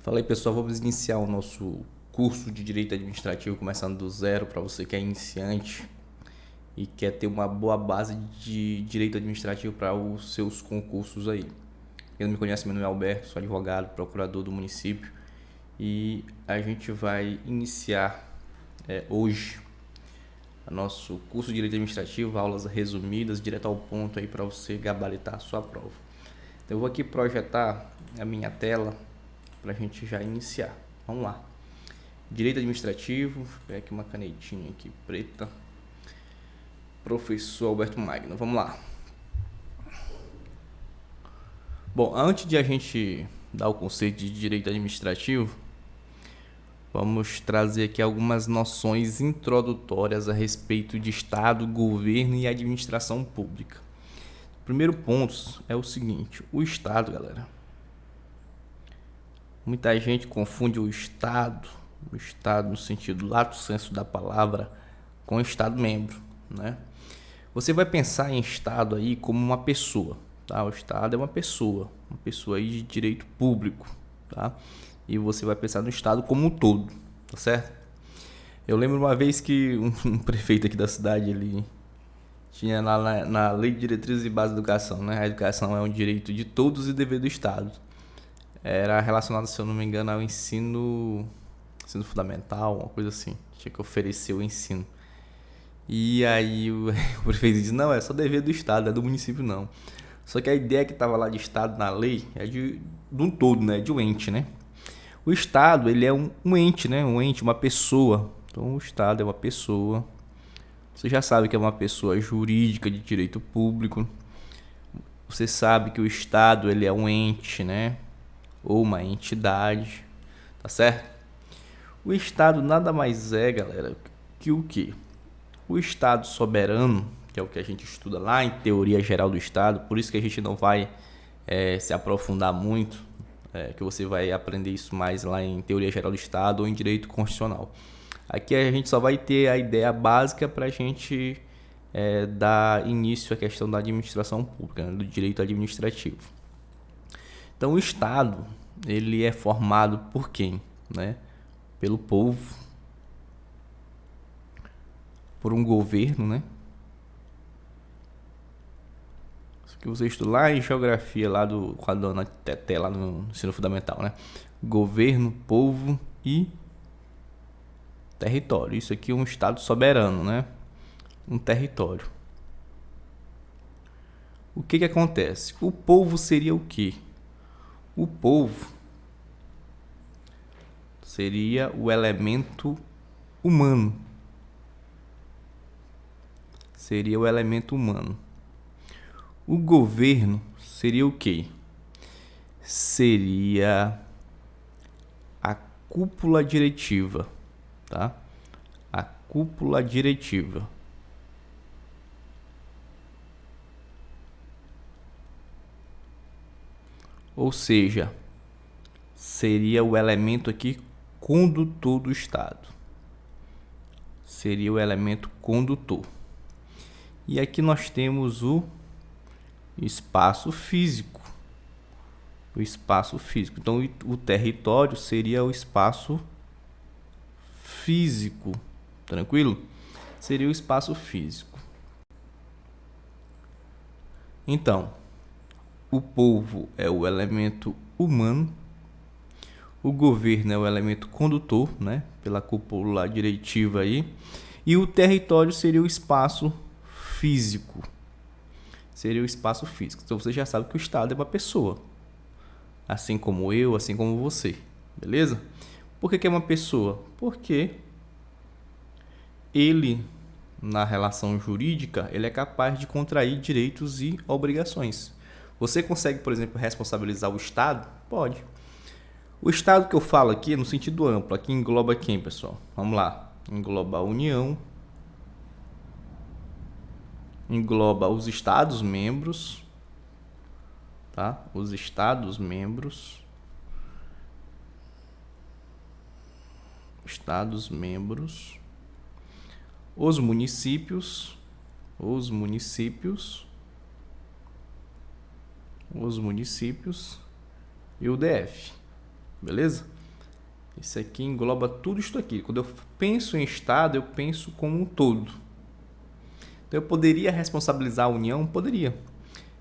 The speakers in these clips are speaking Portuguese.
Fala aí, pessoal, vamos iniciar o nosso curso de Direito Administrativo começando do zero para você que é iniciante e quer ter uma boa base de Direito Administrativo para os seus concursos aí. Quem não me conhece, meu nome é Alberto, sou advogado, procurador do município e a gente vai iniciar hoje o nosso curso de Direito Administrativo, aulas resumidas, direto ao ponto aí para você gabaritar a sua prova. Então, eu vou aqui projetar a minha tela para a gente já iniciar. Vamos lá. Direito Administrativo, vou pegar aqui uma canetinha aqui preta. Professor Alberto Magno, vamos lá. Bom, antes de a gente dar o conceito de Direito Administrativo, vamos trazer aqui algumas noções introdutórias a respeito de Estado, governo e administração pública. O primeiro ponto é o seguinte: o Estado, galera. Muita gente confunde o Estado no sentido lato sensu da palavra, com o Estado-membro, né? Você vai pensar em Estado aí como uma pessoa, tá? O Estado é uma pessoa aí de direito público, tá? E você vai pensar no Estado como um todo, tá certo? Eu lembro uma vez que um prefeito aqui da cidade, ele tinha lá na Lei de Diretrizes e Bases da Educação, né? A educação é um direito de todos e dever do Estado. Era relacionado, se eu não me engano, ao ensino fundamental, uma coisa assim. Tinha que oferecer o ensino. E aí o prefeito disse: não, é só dever do Estado, é do município não. Só que a ideia que estava lá de Estado na lei é de um todo, né? De um ente, né? O Estado, ele é um ente, né? Um ente, uma pessoa. Então o Estado é uma pessoa. Você já sabe que é uma pessoa jurídica de direito público. Você sabe que o Estado, ele é um ente, né? Ou uma entidade, tá certo? O Estado nada mais é, galera, que o quê? O Estado soberano, que é o que a gente estuda lá em Teoria Geral do Estado, por isso que a gente não vai se aprofundar muito, que você vai aprender isso mais lá em Teoria Geral do Estado ou em Direito Constitucional. Aqui a gente só vai ter a ideia básica para a gente dar início à questão da administração pública, né, do direito administrativo. Então, o Estado, ele é formado por quem? Né? Pelo povo, por um governo, né? Isso que você estuda lá em geografia, lá com a dona Teté, lá no ensino fundamental, né? Governo, povo e território. Isso aqui é um Estado soberano, né? Um território. O que acontece? O povo seria o quê? O povo seria o elemento humano. Seria o elemento humano. O governo seria o quê? Seria a cúpula diretiva, tá? A cúpula diretiva. Ou seja, seria o elemento aqui condutor do Estado. Seria o elemento condutor. E aqui nós temos o espaço físico. O espaço físico. Então, o território seria o espaço físico. Tranquilo? Seria o espaço físico. Então, o povo é o elemento humano. O governo é o elemento condutor, né? Pela cúpula diretiva aí. E o território seria o espaço físico. Seria o espaço físico. Então você já sabe que o Estado é uma pessoa. Assim como eu, assim como você. Beleza? Por que é uma pessoa? Porque ele, na relação jurídica, ele é capaz de contrair direitos e obrigações. Você consegue, por exemplo, responsabilizar o Estado? Pode. O Estado que eu falo aqui é no sentido amplo. Aqui engloba quem, pessoal? Vamos lá. Engloba a União. Engloba os Estados-membros. Tá? Os Estados-membros. Estados-membros. Os municípios. Os municípios. Os municípios. E o DF. beleza? Isso aqui engloba tudo isso aqui. Quando eu penso em Estado, eu penso como um todo. Então, eu poderia responsabilizar a União? Poderia.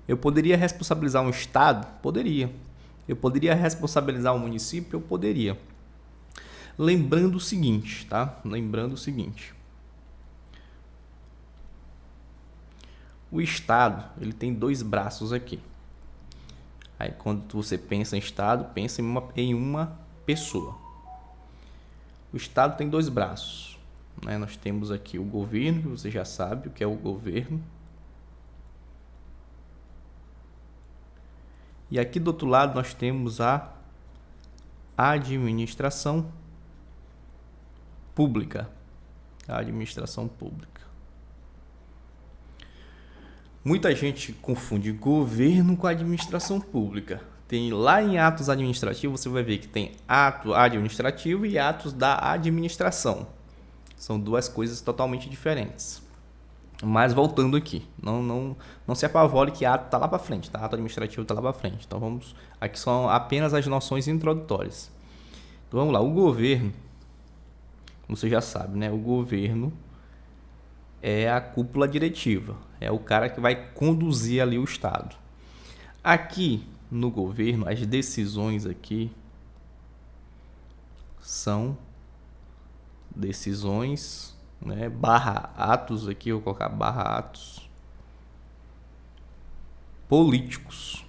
Eu poderia responsabilizar um Estado? Poderia. Eu poderia responsabilizar um município? Eu poderia. Lembrando o seguinte, tá? Lembrando o seguinte. O Estado, ele tem dois braços aqui. Aí, quando você pensa em Estado, pensa em uma pessoa. O Estado tem dois braços, né? Nós temos aqui o governo, você já sabe o que é o governo. E aqui do outro lado nós temos a administração pública. A administração pública. Muita gente confunde governo com administração pública. Tem lá em atos administrativos, você vai ver que tem ato administrativo e atos da administração. São duas coisas totalmente diferentes. Mas voltando aqui, não se apavore que ato está lá para frente, tá? Ato administrativo está lá para frente. Então vamos, aqui são apenas as noções introdutórias. Então vamos lá, o governo, como você já sabe, né? O governo é a cúpula diretiva, é o cara que vai conduzir ali o Estado. Aqui no governo, as decisões aqui são decisões, né, barra atos aqui, eu vou colocar barra atos políticos.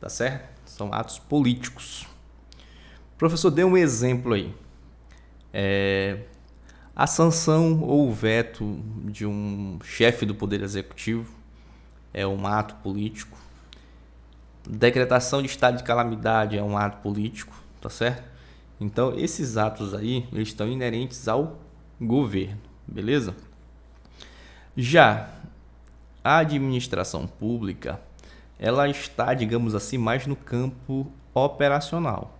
Tá certo? São atos políticos. Professor, dê um exemplo aí. A sanção ou o veto de um chefe do Poder Executivo é um ato político. Decretação de estado de calamidade é um ato político, tá certo? Então, esses atos aí, eles estão inerentes ao governo, beleza? Já a administração pública, ela está, digamos assim, mais no campo operacional.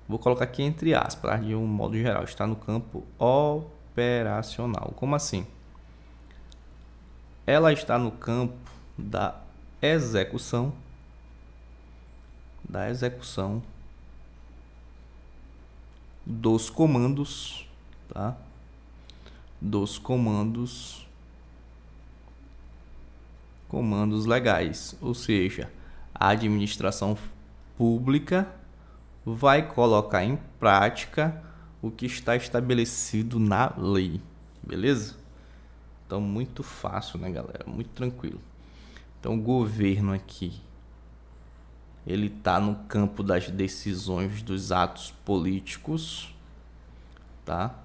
Vou colocar aqui entre aspas, de um modo geral, está no campo operacional. Como assim? Ela está no campo da execução dos comandos, tá? Dos comandos legais, ou seja, a administração pública vai colocar em prática o que está estabelecido na lei, beleza? Então, muito fácil, né, galera? Muito tranquilo. Então, o governo aqui, ele está no campo das decisões dos atos políticos, tá?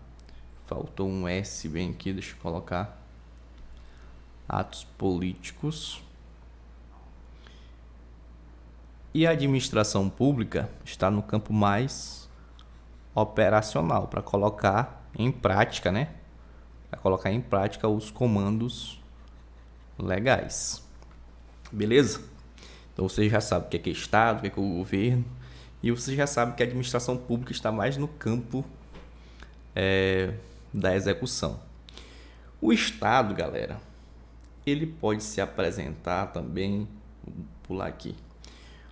Faltou um S bem aqui, deixa eu colocar. Atos políticos. E a administração pública está no campo mais operacional, para colocar em prática, né? Para colocar em prática os comandos legais. Beleza? Então você já sabe o que é Estado, o que é o governo, e você já sabe que a administração pública está mais no campo da execução. O Estado, galera, ele pode se apresentar também, vou pular aqui.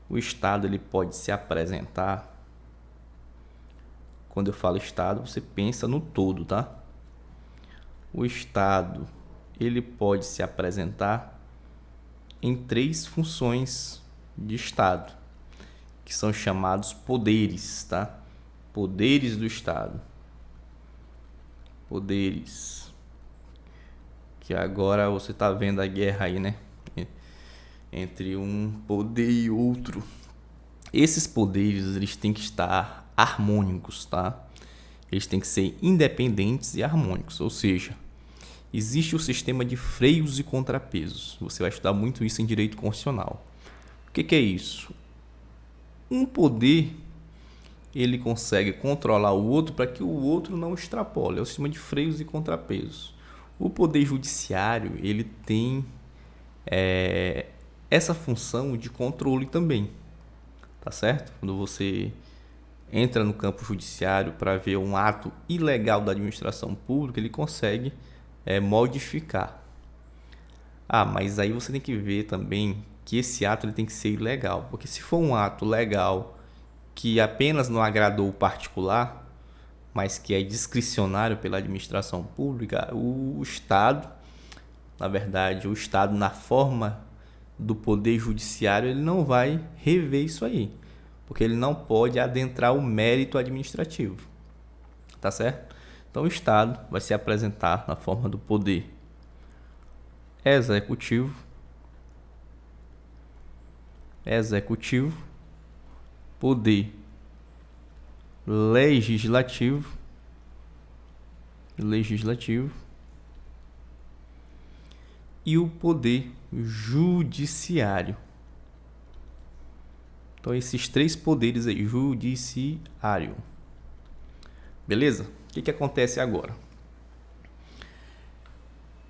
O Estado, ele pode se apresentar, quando eu falo Estado, você pensa no todo, tá? O Estado, ele pode se apresentar em 3 funções de Estado, que são chamados poderes, tá? Poderes do Estado. Poderes. Que agora você está vendo a guerra aí, né? Entre um poder e outro. Esses poderes, eles têm que estar harmônicos, tá? Eles têm que ser independentes e harmônicos, ou seja, existe o sistema de freios e contrapesos. Você vai estudar muito isso em direito constitucional. O que é isso? Um poder, ele consegue controlar o outro para que o outro não extrapole. É o sistema de freios e contrapesos. O poder judiciário, ele tem essa função de controle também, tá certo? Quando você entra no campo judiciário para ver um ato ilegal da administração pública, ele consegue modificar. Mas aí você tem que ver também que esse ato ele tem que ser ilegal. Porque se for um ato legal que apenas não agradou o particular, mas que é discricionário pela administração pública, o Estado, na verdade, o Estado na forma do poder judiciário, ele não vai rever isso aí, porque ele não pode adentrar o mérito administrativo, tá certo? Então o Estado vai se apresentar na forma do poder executivo, poder legislativo e o poder judiciário. Então esses três poderes aí, judiciário. Beleza? O que acontece agora?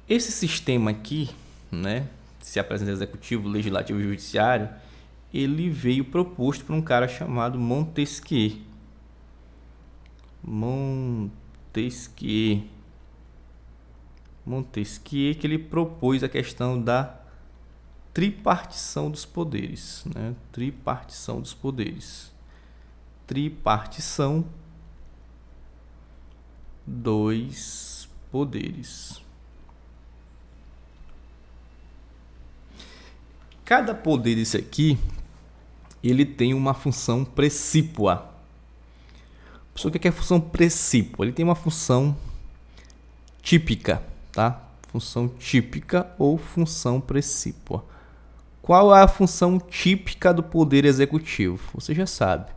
Esse sistema aqui, né, se apresenta executivo, legislativo e judiciário, ele veio proposto por um cara chamado Montesquieu. Montesquieu, que ele propôs a questão da tripartição dos poderes, né? Tripartição dos poderes. Tripartição dos poderes. Cada poder desse aqui, ele tem uma função precípua. O que é a função precípua? Ele tem uma função típica, tá? Função típica ou função precípua. Qual é a função típica do poder executivo? Você já sabe.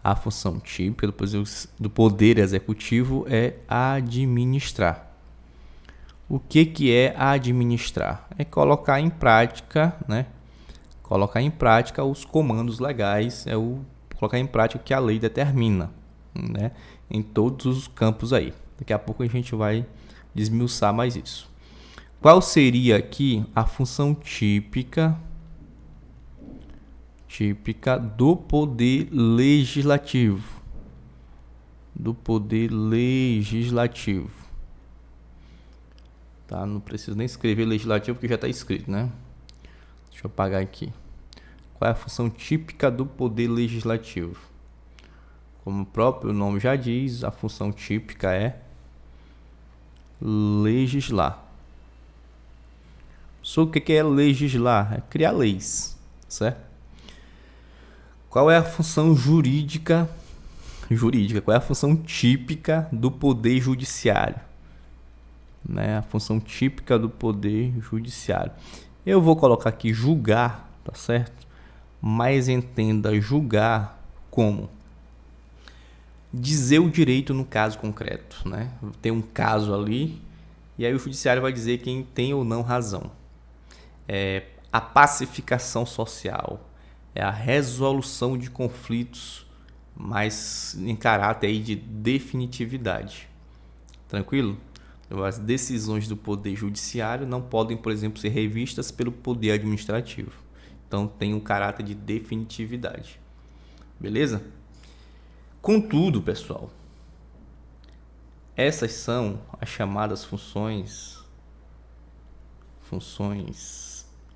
A função típica do poder executivo é administrar. O que é administrar? É colocar em prática, né? Colocar em prática os comandos legais, colocar em prática o que a lei determina, né? Em todos os campos aí. Daqui a pouco a gente vai desmiuçar mais isso. Qual seria aqui a função típica do poder legislativo? Tá? Não preciso nem escrever legislativo porque já está escrito, né? Deixa eu apagar aqui. Qual é a função típica do poder legislativo? Como o próprio nome já diz, a função típica é legislar. O que é legislar? É criar leis, certo? Qual é a função jurídica? Qual é a função típica do poder judiciário? Né? A função típica do poder judiciário. Eu vou colocar aqui julgar, tá certo? Mas entenda julgar como dizer o direito no caso concreto, né? Tem um caso ali e aí o judiciário vai dizer quem tem ou não razão. A pacificação social, a resolução de conflitos, mas em caráter aí de definitividade. Tranquilo? As decisões do poder judiciário não podem, por exemplo, ser revistas pelo poder administrativo. Então tem um caráter de definitividade. Beleza? Contudo, pessoal, essas são as chamadas funções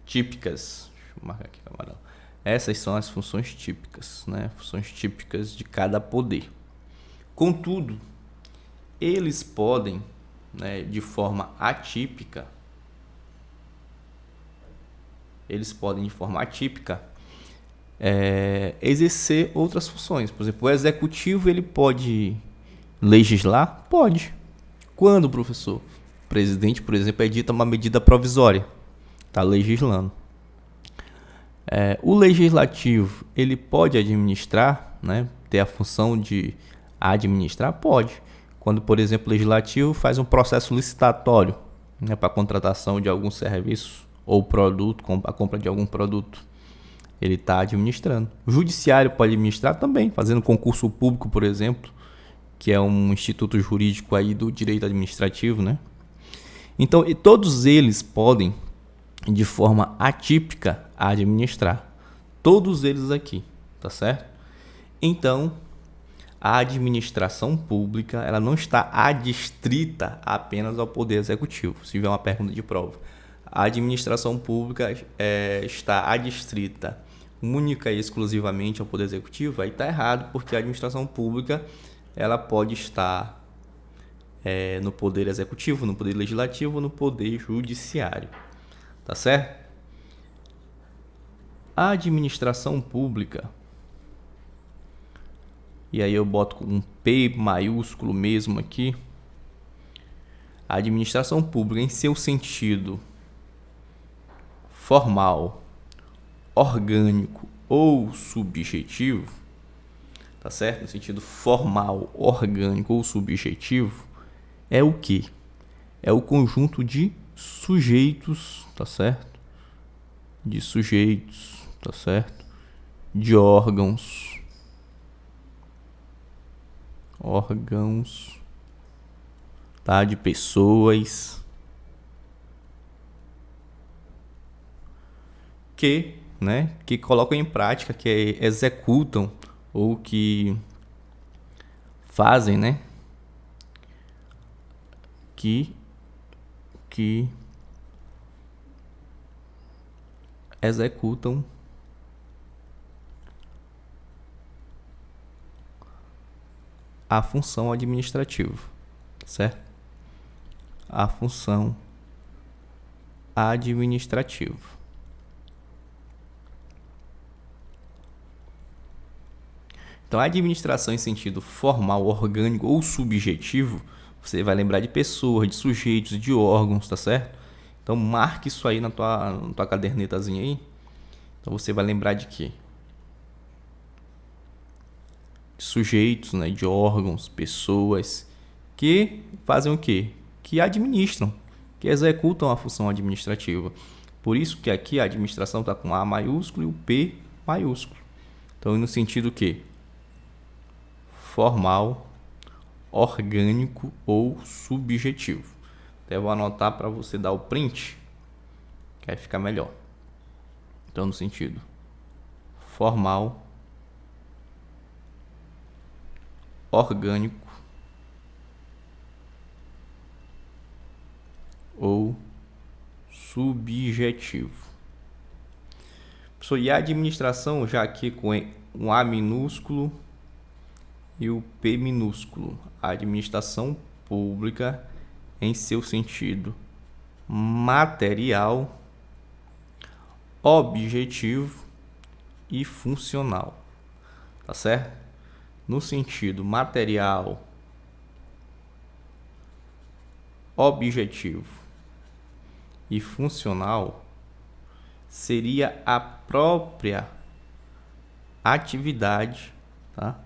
típicas. Deixa eu marcar aqui, camarada. Essas são as funções típicas, né? Funções típicas de cada poder. Contudo, eles podem, né, de forma atípica, exercer outras funções. Por exemplo, o executivo ele pode legislar? Pode. Quando, professor? O presidente, por exemplo, edita uma medida provisória. Está legislando. O legislativo ele pode administrar, né, ter a função de administrar? Pode. Quando, por exemplo, o legislativo faz um processo licitatório, né, para a contratação de algum serviço ou produto, a compra de algum produto, ele está administrando. O judiciário pode administrar também, fazendo concurso público, por exemplo, que é um instituto jurídico aí do direito administrativo, né? Então, e todos eles podem, de forma atípica, administrar. Todos eles aqui, tá certo? Então, a administração pública ela não está adstrita apenas ao poder executivo. Se tiver uma pergunta de prova, a administração pública está adstrita única e exclusivamente ao Poder Executivo, aí está errado, porque a administração pública ela pode estar no Poder Executivo, no Poder Legislativo, no Poder Judiciário, tá certo? A administração pública, e aí eu boto com um P maiúsculo mesmo aqui, a administração pública em seu sentido formal, orgânico ou subjetivo, tá certo? No sentido formal, orgânico ou subjetivo, é o quê? É o conjunto de sujeitos, tá certo? De sujeitos, tá certo? De órgãos, tá? De pessoas que colocam em prática, que executam ou que fazem, né? Que executam a função administrativa, certo? A função administrativa. Então, a administração em sentido formal, orgânico ou subjetivo, você vai lembrar de pessoas, de sujeitos, de órgãos, tá certo? Então, marque isso aí na tua cadernetazinha aí. Então, você vai lembrar de quê? De sujeitos, né? De órgãos, pessoas que fazem o quê? Que administram, que executam a função administrativa. Por isso que aqui a administração está com A maiúsculo e o P maiúsculo. Então, no sentido que formal, orgânico ou subjetivo. Até vou anotar para você dar o print, que aí fica melhor. Então, no sentido formal, orgânico ou subjetivo. E a administração já aqui com um A minúsculo e o P minúsculo. A administração pública em seu sentido material, objetivo e funcional. Tá certo? No sentido material, objetivo e funcional, seria a própria atividade, tá?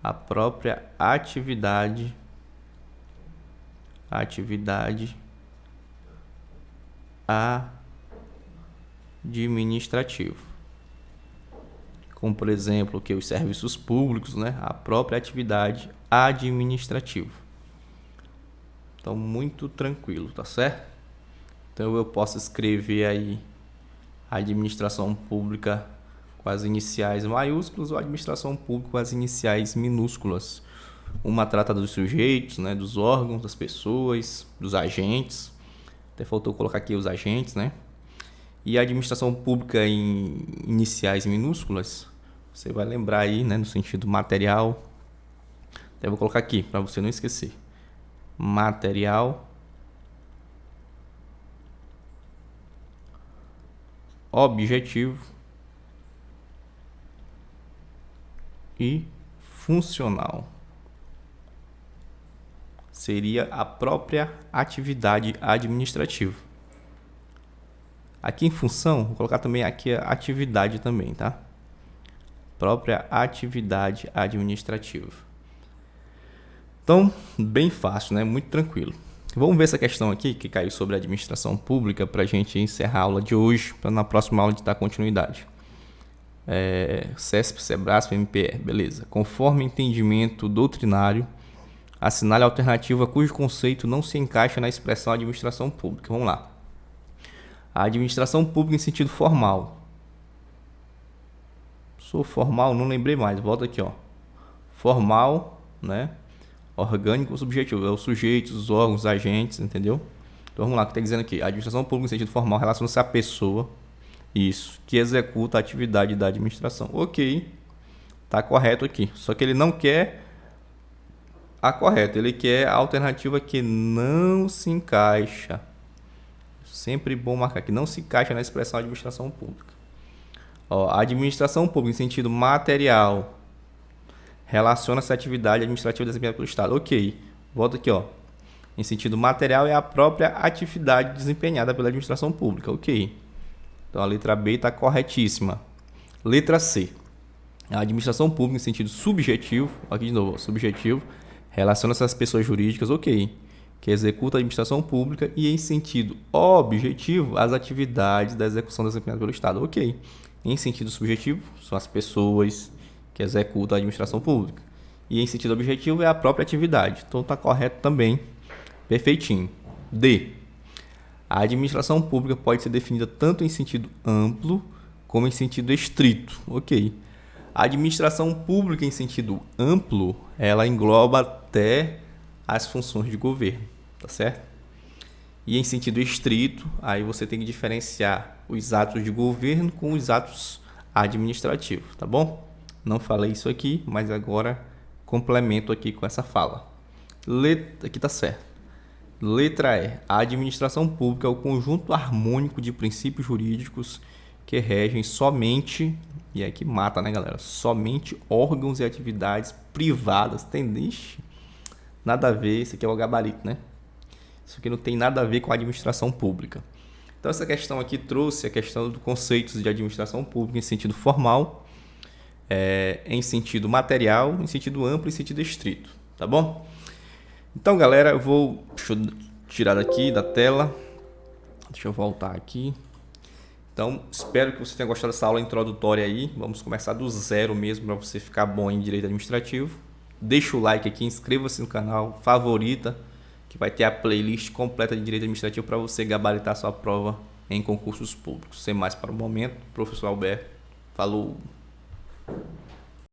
A própria atividade administrativa. Como, por exemplo, que os serviços públicos, né? A própria atividade administrativa. Então, muito tranquilo, tá certo? Então, eu posso escrever aí a administração pública com as iniciais maiúsculas ou a administração pública com as iniciais minúsculas. Uma trata dos sujeitos, né, dos órgãos, das pessoas, dos agentes. Até faltou colocar aqui os agentes, né? E a administração pública em iniciais minúsculas, você vai lembrar aí, né, no sentido material. Até vou colocar aqui para você não esquecer. Material, objetivo e funcional. Seria a própria atividade administrativa. Aqui em função, vou colocar também aqui a atividade também, tá? Própria atividade administrativa. Então, bem fácil, né? Muito tranquilo. Vamos ver essa questão aqui que caiu sobre a administração pública para a gente encerrar a aula de hoje, para na próxima aula de dar continuidade. CESP, SEBRASP, MPR, beleza. Conforme entendimento doutrinário, assinale a alternativa cujo conceito não se encaixa na expressão administração pública. Vamos lá. A administração pública em sentido formal. Sou formal, não lembrei mais. Volta aqui, ó. Formal, né? Orgânico ou subjetivo. É os sujeitos, os órgãos, os agentes, entendeu? Então vamos lá, o que está dizendo aqui? A administração pública, em sentido formal, relaciona-se à pessoa, isso, que executa a atividade da administração. Ok, tá correto aqui. Só que ele não quer a correta, ele quer a alternativa que não se encaixa. Sempre bom marcar que não se encaixa na expressão administração pública. Ó, a administração pública, em sentido material, relaciona-se à atividade administrativa desempenhada pelo Estado. Ok, volta aqui, ó. Em sentido material, é a própria atividade desempenhada pela administração pública. Ok. Então a letra B está corretíssima. Letra C. A administração pública, em sentido subjetivo, aqui de novo, subjetivo, relaciona-se às pessoas jurídicas, ok, que executa a administração pública, e em sentido objetivo, as atividades da execução desempenhada pelo Estado, ok. Em sentido subjetivo, são as pessoas que executam a administração pública. E em sentido objetivo, é a própria atividade. Então está correto também. Perfeitinho. D. A administração pública pode ser definida tanto em sentido amplo como em sentido estrito. Ok. A administração pública em sentido amplo, ela engloba até as funções de governo, tá certo? E em sentido estrito, aí você tem que diferenciar os atos de governo com os atos administrativos, tá bom? Não falei isso aqui, mas agora complemento aqui com essa fala. Aqui tá certo. Letra E. A administração pública é o conjunto harmônico de princípios jurídicos que regem somente, e aqui mata, né, galera? Somente órgãos e atividades privadas. Nada a ver, isso aqui é o gabarito, né? Isso aqui não tem nada a ver com a administração pública. Então essa questão aqui trouxe a questão dos conceitos de administração pública em sentido formal, em sentido material, em sentido amplo e em sentido estrito, tá bom? Então, galera, deixa eu tirar daqui da tela. Deixa eu voltar aqui. Então, espero que você tenha gostado dessa aula introdutória aí. Vamos começar do zero mesmo para você ficar bom em direito administrativo. Deixa o like aqui, inscreva-se no canal, favorita, que vai ter a playlist completa de direito administrativo para você gabaritar sua prova em concursos públicos. Sem mais para o momento, professor Alberto. Falou!